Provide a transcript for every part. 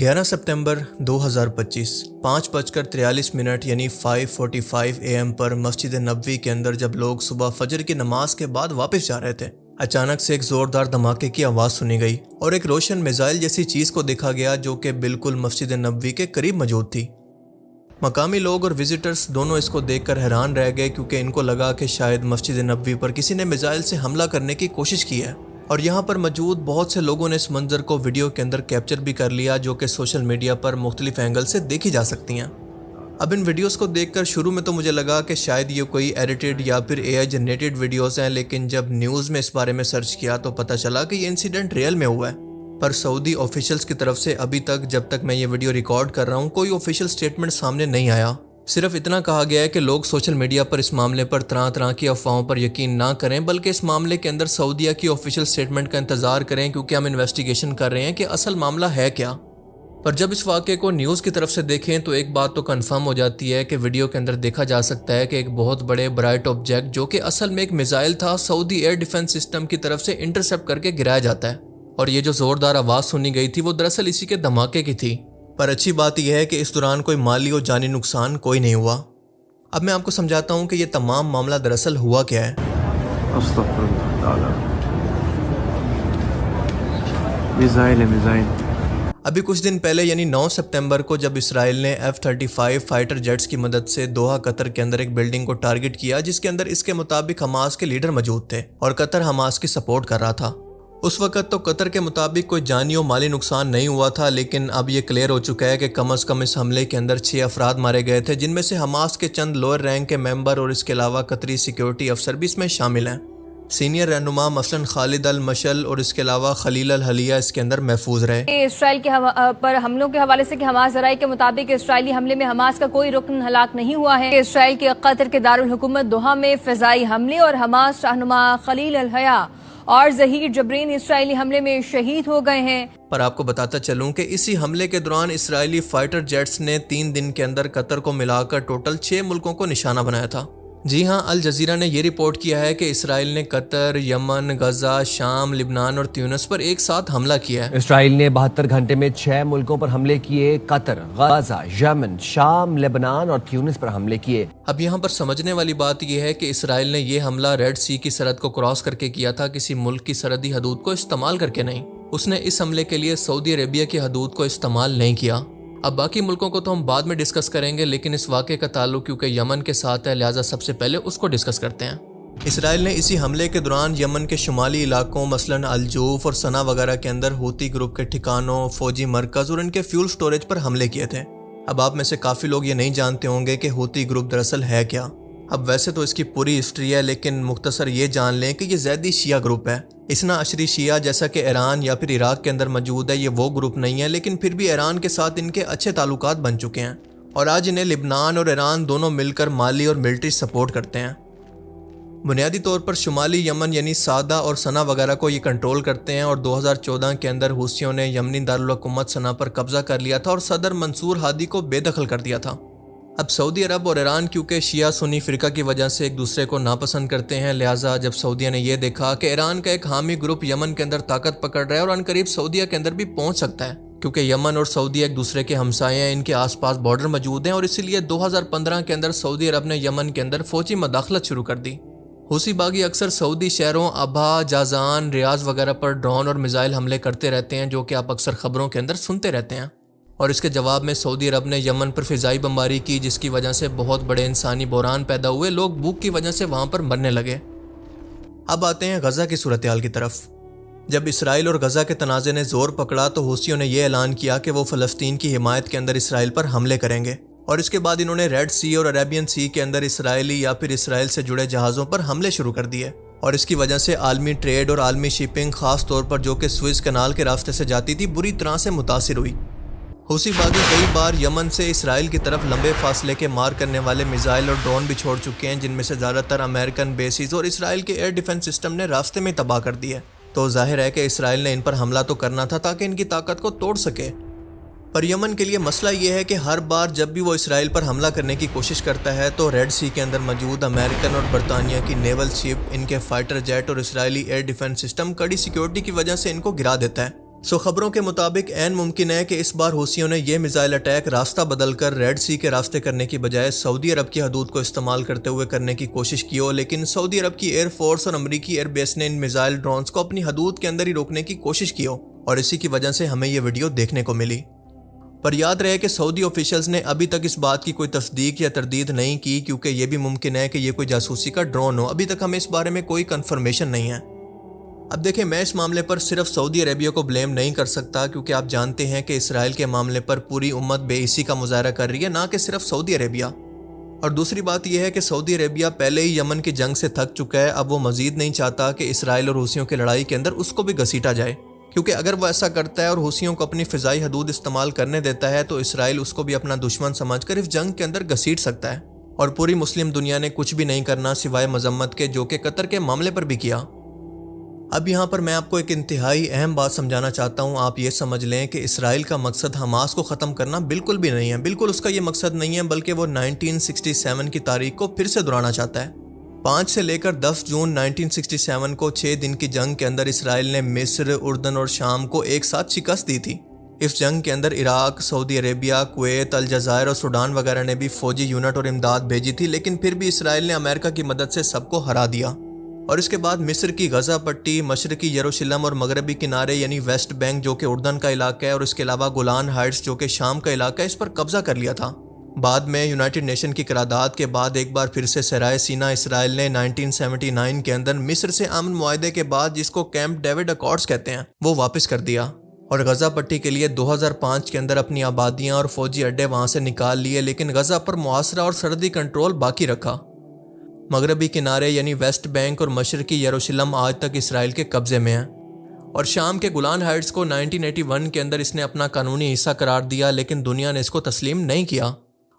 11 सितंबर 2025 5:43 यानी 5:45 AM पर मस्जिद नबवी के अंदर जब लोग सुबह फजर की नमाज के बाद वापस जा रहे थे, अचानक से एक जोरदार धमाके की आवाज़ सुनी गई और एक रोशन मिसाइल जैसी चीज़ को देखा गया जो कि बिल्कुल मस्जिद नबवी के करीब मौजूद थी। मकामी लोग और विजिटर्स दोनों इसको देखकर हैरान रह गए क्योंकि इनको लगा कि शायद मस्जिद नबवी पर किसी ने मिसाइल से हमला करने की कोशिश की है और यहाँ पर मौजूद बहुत से लोगों ने इस मंजर को वीडियो के अंदर कैप्चर भी कर लिया जो कि सोशल मीडिया पर मुख्तलिफ एंगल से देखी जा सकती हैं। अब इन वीडियोस को देखकर शुरू में तो मुझे लगा कि शायद ये कोई एडिटेड या फिर AI जनरेटेड वीडियोस हैं, लेकिन जब न्यूज़ में इस बारे में सर्च किया तो पता चला कि ये इंसिडेंट रियल में हुआ है। पर सऊदी ऑफिशियल्स की तरफ से अभी तक, जब तक मैं ये वीडियो रिकॉर्ड कर रहा हूँ, कोई ऑफिशियल स्टेटमेंट सामने नहीं आया। सिर्फ इतना कहा गया है कि लोग सोशल मीडिया पर इस मामले पर तरह तरह की अफवाहों पर यकीन ना करें, बल्कि इस मामले के अंदर सऊदीया की ऑफिशियल स्टेटमेंट का इंतज़ार करें क्योंकि हम इन्वेस्टिगेशन कर रहे हैं कि असल मामला है क्या। पर जब इस वाक़े को न्यूज़ की तरफ से देखें तो एक बात तो कंफर्म हो जाती है कि वीडियो के अंदर देखा जा सकता है कि एक बहुत बड़े ब्राइट ऑब्जेक्ट जो कि असल में एक मिसाइल था, सऊदी एयर डिफेंस सिस्टम की तरफ से इंटरसेप्ट करके गिराया जाता है। और ये जो ज़ोरदार आवाज़ सुनी गई थी वो दरअसल इसी के धमाके की थी। पर अच्छी बात यह है कि इस दौरान कोई माली और जानी नुकसान कोई नहीं हुआ। अब मैं आपको समझाता हूँ कि ये तमाम मामला दरअसल हुआ क्या है। अभी कुछ दिन पहले यानी 9 सितंबर को जब इसराइल ने F-35 फाइटर जेट्स की मदद से दोहा कतर के अंदर एक बिल्डिंग को टारगेट किया जिसके अंदर इसके मुताबिक हमास के लीडर मौजूद थे और कतर हमास की सपोर्ट कर रहा था। उस वक्त तो कतर के मुताबिक कोई जानी और माली नुकसान नहीं हुआ था, लेकिन अब ये क्लियर हो चुका है कि कम से कम इस हमले के अंदर 6 अफराद मारे गए थे, जिनमें से हमास के चंद लोअर रैंक के मेंबर और इसके अलावा कतरी सिक्योरिटी अफसर भी इसमें शामिल हैं। सीनियर रहनुमा मसलन खालिद अल मशल और इसके अलावा खलील अल हलिया इसके अंदर महफूज रहे। इसराइल के पर हमलों के हवाले से कि हमास ज़राए के मुताबिक इसराइली हमले में हमास का कोई रुकन हलाक नहीं हुआ है। इसराइल के कतर के दारुल हुकूमत दोहा में फ़िज़ाई हमले और हमास रहनुमा खलील अल हया और ज़हीर जबरीन इसराइली हमले में शहीद हो गए हैं। पर आपको बताता चलूं कि इसी हमले के दौरान इसराइली फाइटर जेट्स ने 3 दिन के अंदर कतर को मिलाकर टोटल 6 मुल्कों को निशाना बनाया था। जी हाँ, अल जजीरा ने ये रिपोर्ट किया है कि इसराइल ने कतर, यमन, गजा, शाम, लिबनान और ट्यूनिस पर एक साथ हमला किया है। इसराइल ने 72 घंटे में 6 मुल्कों पर हमले किए। कतर, गजा, यमन, शाम, लेबनान और ट्यूनिस पर हमले किए। अब यहाँ पर समझने वाली बात यह है कि इसराइल ने यह हमला रेड सी की सरहद को क्रॉस करके किया था, किसी मुल्क की सरहदी हदूद को इस्तेमाल करके नहीं। उसने इस हमले के लिए सऊदी अरेबिया की हदूद को इस्तेमाल नहीं किया। अब बाकी मुल्कों को तो हम बाद में डिस्कस करेंगे, लेकिन इस वाक़े का ताल्लुक क्योंकि यमन के साथ है, लिहाजा सबसे पहले उसको डिस्कस करते हैं। इसराइल ने इसी हमले के दौरान यमन के शुमाली इलाकों मसलन अलजूफ और सना वगैरह के अंदर हूती ग्रुप के ठिकानों, फौजी मरकज़ और इनके फ्यूल स्टोरेज पर हमले किए थे। अब आप में से काफ़ी लोग ये नहीं जानते होंगे कि हूती ग्रुप दरअसल है क्या। अब वैसे तो इसकी पूरी हिस्ट्री है, लेकिन मुख्तसर ये जान लें कि ये ज़ैदी शिया ग्रुप है। इसना अशरी शिया जैसा कि ईरान या फिर इराक के अंदर मौजूद है, ये वो ग्रुप नहीं है, लेकिन फिर भी ईरान के साथ इनके अच्छे ताल्लुकात बन चुके हैं और आज इन्हें लिबनान और ईरान दोनों मिलकर माली और मिलिट्री सपोर्ट करते हैं। बुनियादी तौर पर शुमाली यमन यानी सादा और सना वगैरह को ये कंट्रोल करते हैं और 2014 के अंदर हूसियों ने यमनी दारुल हुकूमत सना पर कब्जा कर लिया था और सदर मंसूर हादी को बेदखल कर दिया था। अब सऊदी अरब और ईरान क्योंकि शिया सुन्नी फ़िरका की वजह से एक दूसरे को नापसंद करते हैं, लिहाजा जब सऊदीया ने यह देखा कि ईरान का एक हामी ग्रुप यमन के अंदर ताकत पकड़ रहा है और अनकरीब सऊदीया के अंदर भी पहुंच सकता है, क्योंकि यमन और सऊदीया एक दूसरे के हमसाए हैं, इनके आसपास बॉर्डर मौजूद हैं और इसीलिए 2015 के अंदर सऊदी अरब ने यमन के अंदर फौजी मदाखलत शुरू कर दी। हूसी बागी अक्सर सऊदी शहरों अबहा, जाजान, रियाज वगैरह पर ड्रोन और मिसाइल हमले करते रहते हैं, जो कि आप अक्सर खबरों के अंदर सुनते रहते हैं। और इसके जवाब में सऊदी अरब ने यमन पर फ़िज़ाई बमबारी की, जिसकी वजह से बहुत बड़े इंसानी बहरान पैदा हुए, लोग भूख की वजह से वहाँ पर मरने लगे। अब आते हैं गज़ा की सूरत हाल की तरफ। जब इसराइल और गज़ा के तनाज़े ने ज़ोर पकड़ा तो हूसियों ने यह ऐलान किया कि वो फ़लस्तीन की हिमायत के अंदर इसराइल पर हमले करेंगे और इसके बाद इन्होंने रेड सी और अरेबियन सी के अंदर इसराइली या फिर इसराइल से जुड़े जहाज़ों पर हमले शुरू कर दिए और इसकी वजह से आलमी ट्रेड और आलमी शिपिंग ख़ास तौर पर जो कि स्विस कनाल के रास्ते से जाती थी बुरी तरह से मुतासिर हुई। हूसी बागी कई बार यमन से इसराइल की तरफ लंबे फासले के मार करने वाले मिसाइल और ड्रोन भी छोड़ चुके हैं, जिनमें से ज़्यादातर अमेरिकन बेसिस और इसराइल के एयर डिफेंस सिस्टम ने रास्ते में तबाह कर दिए। तो जाहिर है कि इसराइल ने इन पर हमला तो करना था ताकि इनकी ताकत को तोड़ सके। पर यमन के लिए मसला ये है कि हर बार जब भी वो इसराइल पर हमला करने की कोशिश करता है तो रेड सी के अंदर मौजूद अमेरिकन और बरतानिया की नेवल शिप, इनके फाइटर जेट और इसराइली एयर डिफेंस सिस्टम कड़ी सिक्योरिटी की वजह से इनको गिरा देता है خبروں کے مطابق عین ممکن ہے کہ اس بار حوثیوں نے یہ میزائل اٹیک راستہ بدل کر ریڈ سی کے راستے کرنے کی بجائے سعودی عرب کی حدود کو استعمال کرتے ہوئے کرنے کی کوشش کی ہو، لیکن سعودی عرب کی ایئر فورس اور امریکی ایئر بیس نے ان میزائل ڈرونز کو اپنی حدود کے اندر ہی روکنے کی کوشش کی ہو، اور اسی کی وجہ سے ہمیں یہ ویڈیو دیکھنے کو ملی۔ پر یاد رہے کہ سعودی آفیشلز نے ابھی تک اس بات کی کوئی تصدیق یا تردید نہیں کی، کیونکہ یہ بھی ممکن ہے کہ یہ کوئی جاسوسی کا ڈرون ہو۔ ابھی تک ہمیں اس بارے میں کوئی کنفرمیشن نہیں ہے۔ اب دیکھیں، میں اس معاملے پر صرف سعودی عربیہ کو بلیم نہیں کر سکتا، کیونکہ آپ جانتے ہیں کہ اسرائیل کے معاملے پر پوری امت بے عیسی کا مظاہرہ کر رہی ہے، نہ کہ صرف سعودی عربیہ۔ اور دوسری بات یہ ہے کہ سعودی عربیہ پہلے ہی یمن کی جنگ سے تھک چکا ہے، اب وہ مزید نہیں چاہتا کہ اسرائیل اور حوثیوں کی لڑائی کے اندر اس کو بھی گھسیٹا جائے، کیونکہ اگر وہ ایسا کرتا ہے اور حوثیوں کو اپنی فضائی حدود استعمال کرنے دیتا ہے تو اسرائیل اس کو بھی اپنا دشمن سمجھ کر اس جنگ کے اندر گھسیٹ سکتا ہے، اور پوری مسلم دنیا نے کچھ بھی نہیں کرنا سوائے مذمت کے، جو کہ قطر کے معاملے پر بھی کیا۔ اب یہاں پر میں آپ کو ایک انتہائی اہم بات سمجھانا چاہتا ہوں۔ آپ یہ سمجھ لیں کہ اسرائیل کا مقصد حماس کو ختم کرنا بالکل بھی نہیں ہے، بالکل اس کا یہ مقصد نہیں ہے، بلکہ وہ 1967 کی تاریخ کو پھر سے دہرانا چاہتا ہے۔ 5 سے لے کر 10 جون 1967 کو 6 دن کی جنگ کے اندر اسرائیل نے مصر، اردن اور شام کو ایک ساتھ شکست دی تھی۔ اس جنگ کے اندر عراق، سعودی عربیہ، کویت، الجزائر اور سوڈان وغیرہ نے بھی فوجی یونٹ اور امداد بھیجی تھی، لیکن پھر بھی اسرائیل نے امریکہ کی مدد سے سب کو ہرا دیا۔ اور اس کے بعد مصر کی غزہ پٹی، مشرقی یروشلم اور مغربی کنارے یعنی ویسٹ بینک جو کہ اردن کا علاقہ ہے، اور اس کے علاوہ گولان ہائٹس جو کہ شام کا علاقہ ہے، اس پر قبضہ کر لیا تھا۔ بعد میں یونائٹڈ نیشن کی قرارداد کے بعد ایک بار پھر سے صحرائے سینا اسرائیل نے 1979 کے اندر مصر سے امن معاہدے کے بعد، جس کو کیمپ ڈیوڈ اکارڈز کہتے ہیں، وہ واپس کر دیا، اور غزہ پٹی کے لیے 2005 کے اندر اپنی آبادیاں اور فوجی اڈے وہاں سے نکال لیے، لیکن غزہ پر محاصرہ اور سرحدی کنٹرول باقی رکھا۔ مغربی کنارے یعنی ویسٹ بینک اور مشرقی یروشلم آج تک اسرائیل کے قبضے میں ہیں، اور شام کے گولان ہائٹس کو 1981 کے اندر اس نے اپنا قانونی حصہ قرار دیا، لیکن دنیا نے اس کو تسلیم نہیں کیا،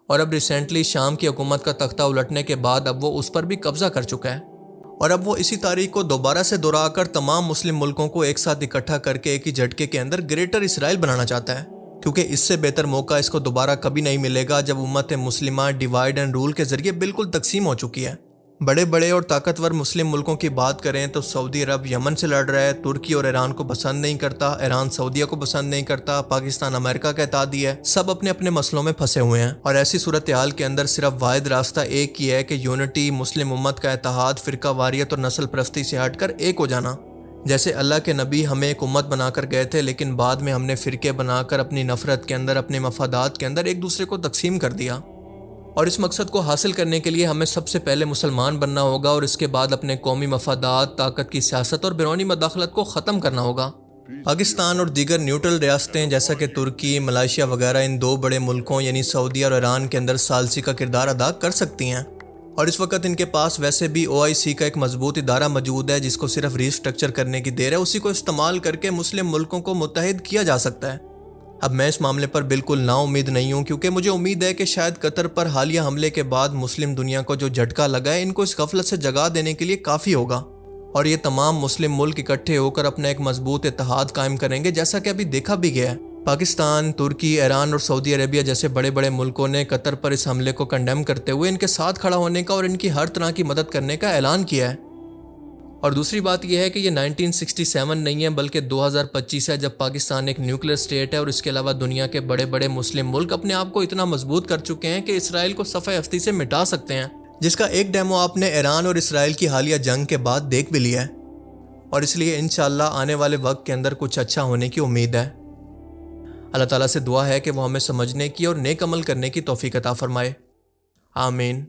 اور اب ریسنٹلی شام کی حکومت کا تختہ الٹنے کے بعد اب وہ اس پر بھی قبضہ کر چکا ہے، اور اب وہ اسی تاریخ کو دوبارہ سے دہرا کر تمام مسلم ملکوں کو ایک ساتھ اکٹھا کر کے ایک ہی جھٹکے کے اندر گریٹر اسرائیل بنانا چاہتا ہے، کیونکہ اس سے بہتر موقع اس کو دوبارہ کبھی نہیں ملے گا جب امت مسلمہ ڈیوائیڈ اینڈ رول کے ذریعے بالکل تقسیم ہو چکی ہے۔ بڑے بڑے اور طاقتور مسلم ملکوں کی بات کریں تو سعودی عرب یمن سے لڑ رہا ہے، ترکی اور ایران کو پسند نہیں کرتا، ایران سعودیہ کو پسند نہیں کرتا، پاکستان امریکہ کا اتحادی ہے، سب اپنے اپنے مسئلوں میں پھنسے ہوئے ہیں، اور ایسی صورتحال کے اندر صرف واحد راستہ ایک ہی ہے کہ یونٹی، مسلم امت کا اتحاد، فرقہ واریت اور نسل پرستی سے ہٹ کر ایک ہو جانا۔ جیسے اللہ کے نبی ہمیں ایک امت بنا کر گئے تھے، لیکن بعد میں ہم نے فرقے بنا کر اپنی نفرت کے اندر، اپنے مفادات کے اندر ایک دوسرے کو تقسیم کر دیا، اور اس مقصد کو حاصل کرنے کے لیے ہمیں سب سے پہلے مسلمان بننا ہوگا، اور اس کے بعد اپنے قومی مفادات، طاقت کی سیاست اور بیرونی مداخلت کو ختم کرنا ہوگا۔ پاکستان اور دیگر نیوٹرل ریاستیں جیسا کہ ترکی، ملائیشیا وغیرہ ان دو بڑے ملکوں یعنی سعودیہ اور ایران کے اندر ثالثی کا کردار ادا کر سکتی ہیں، اور اس وقت ان کے پاس ویسے بھی OIC کا ایک مضبوط ادارہ موجود ہے جس کو صرف ری اسٹرکچر کرنے کی دیر ہے، اسی کو استعمال کر کے مسلم ملکوں کو متحد کیا جا سکتا ہے۔ اب میں اس معاملے پر بالکل نا امید نہیں ہوں، کیونکہ مجھے امید ہے کہ شاید قطر پر حالیہ حملے کے بعد مسلم دنیا کو جو جھٹکا لگا ہے، ان کو اس غفلت سے جگا دینے کے لیے کافی ہوگا، اور یہ تمام مسلم ملک اکٹھے ہو کر اپنا ایک مضبوط اتحاد قائم کریں گے، جیسا کہ ابھی دیکھا بھی گیا ہے۔ پاکستان، ترکی، ایران اور سعودی عربیہ جیسے بڑے بڑے ملکوں نے قطر پر اس حملے کو کنڈیم کرتے ہوئے ان کے ساتھ کھڑا ہونے کا اور ان کی ہر طرح کی مدد کرنے کا اعلان کیا ہے۔ اور دوسری بات یہ ہے کہ یہ 1967 نہیں ہے بلکہ 2025 ہے، جب پاکستان ایک نیوکلیر اسٹیٹ ہے، اور اس کے علاوہ دنیا کے بڑے بڑے مسلم ملک اپنے آپ کو اتنا مضبوط کر چکے ہیں کہ اسرائیل کو صفحہ ہستی سے مٹا سکتے ہیں، جس کا ایک ڈیمو آپ نے ایران اور اسرائیل کی حالیہ جنگ کے بعد دیکھ بھی لیا ہے، اور اس لیے انشاءاللہ آنے والے وقت کے اندر کچھ اچھا ہونے کی امید ہے۔ اللہ تعالیٰ سے دعا ہے کہ وہ ہمیں سمجھنے کی اور نیک عمل کرنے کی توفیق عطا فرمائے، آمین۔